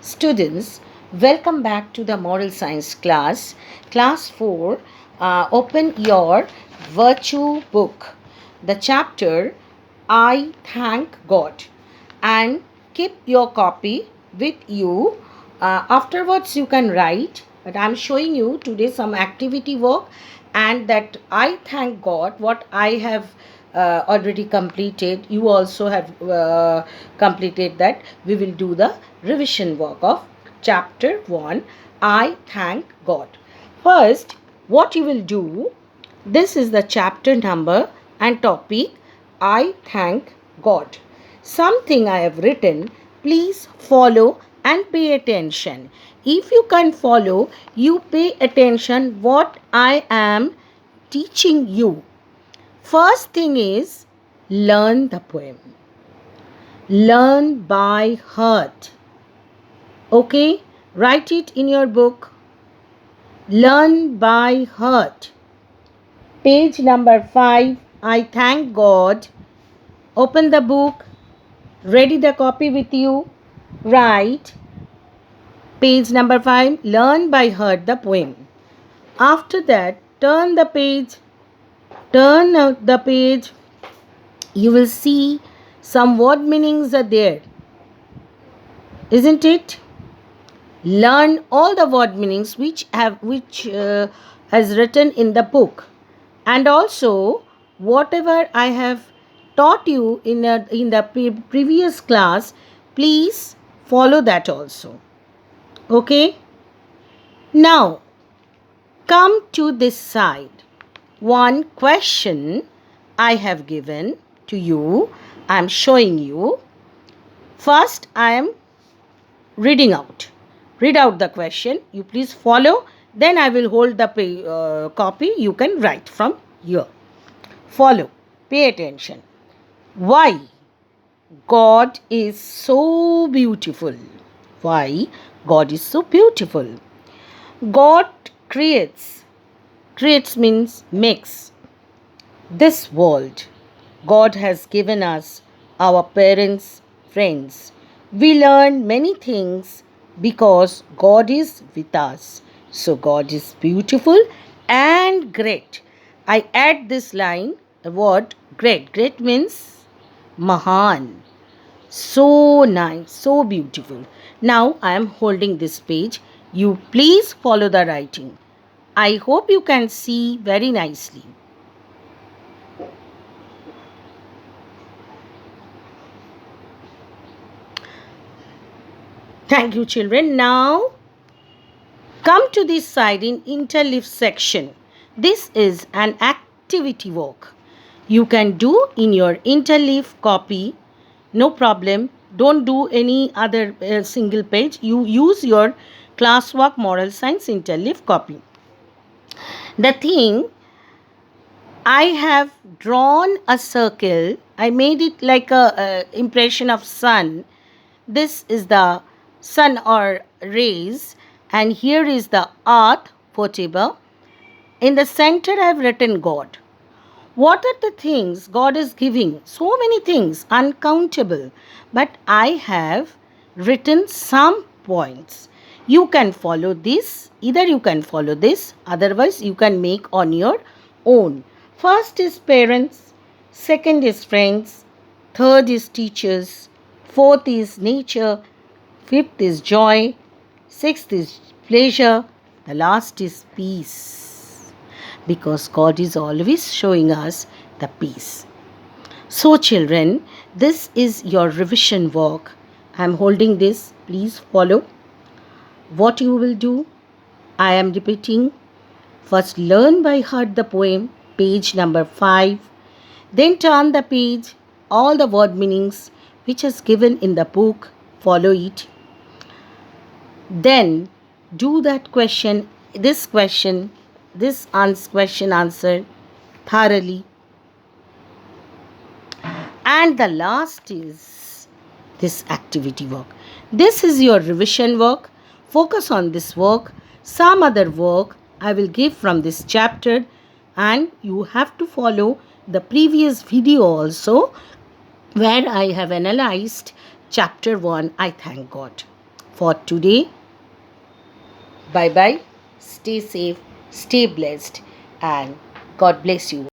Students, welcome back to the Moral Science class. Class 4, open your virtue book, the chapter I Thank God, and keep your copy with you. Afterwards, you can write, but I'm showing you today some activity work, and that I thank God what I have already completed. You also have completed that. We will do the revision work of chapter 1, I thank God. First, what you will do, this is the chapter number and topic, I thank God. Something I have written, please follow and pay attention. If you can follow, you pay attention what I am teaching you. First thing is, learn the poem. Learn by heart. Okay? Write it in your book. Learn by heart. Page number 5, I thank God. Open the book. Ready the copy with you. Write. Page number 5, learn by heart the poem. After that, turn the page. Turn out the page. You will see some word meanings are there. Isn't it? Learn all the word meanings which has written in the book, and also whatever I have taught you in the previous class, please follow that also. Okay, now come to this side. One question I have given to you, I am showing you. First I am reading out. Read out the question. You please follow. Then I will hold the copy. You can write from here. Follow. Pay attention. Why God is so beautiful? Why God is so beautiful? God creates. Creates means makes. This world. God has given us our parents, friends. We learn many things because God is with us. So God is beautiful and great. I add this line, a word great. Great means Mahan. So nice, so beautiful. Now I am holding this page. You please follow the writing. I hope you can see very nicely. Thank you, children. Now come to this side in interleaf section. This is an activity work. You can do in your interleaf copy. No problem. Don't do any other single page. You use your classwork moral science interleaf copy. The thing, I have drawn a circle. I made it like a impression of sun. This is the sun or rays, and here is the earth, whatever. In the center I have written God. What are the things God is giving? So many things, uncountable. But I have written some points. You can follow this. Either you can follow this, otherwise you can make on your own. First is parents, second is friends, third is teachers, fourth is nature, fifth is joy, sixth is pleasure, the last is peace. Because God is always showing us the peace. So children, this is your revision work. I am holding this. Please follow. What you will do, I am repeating. First learn by heart the poem, page number 5. Then turn the page, all the word meanings which is given in the book, follow it. Then do that question question answer thoroughly. And the last is this activity work. This is your revision work. Focus on this work. Some other work I will give from this chapter, and you have to follow the previous video also, where I have analyzed chapter 1, I thank God. for today. Bye bye. Stay safe, stay blessed, and God bless you.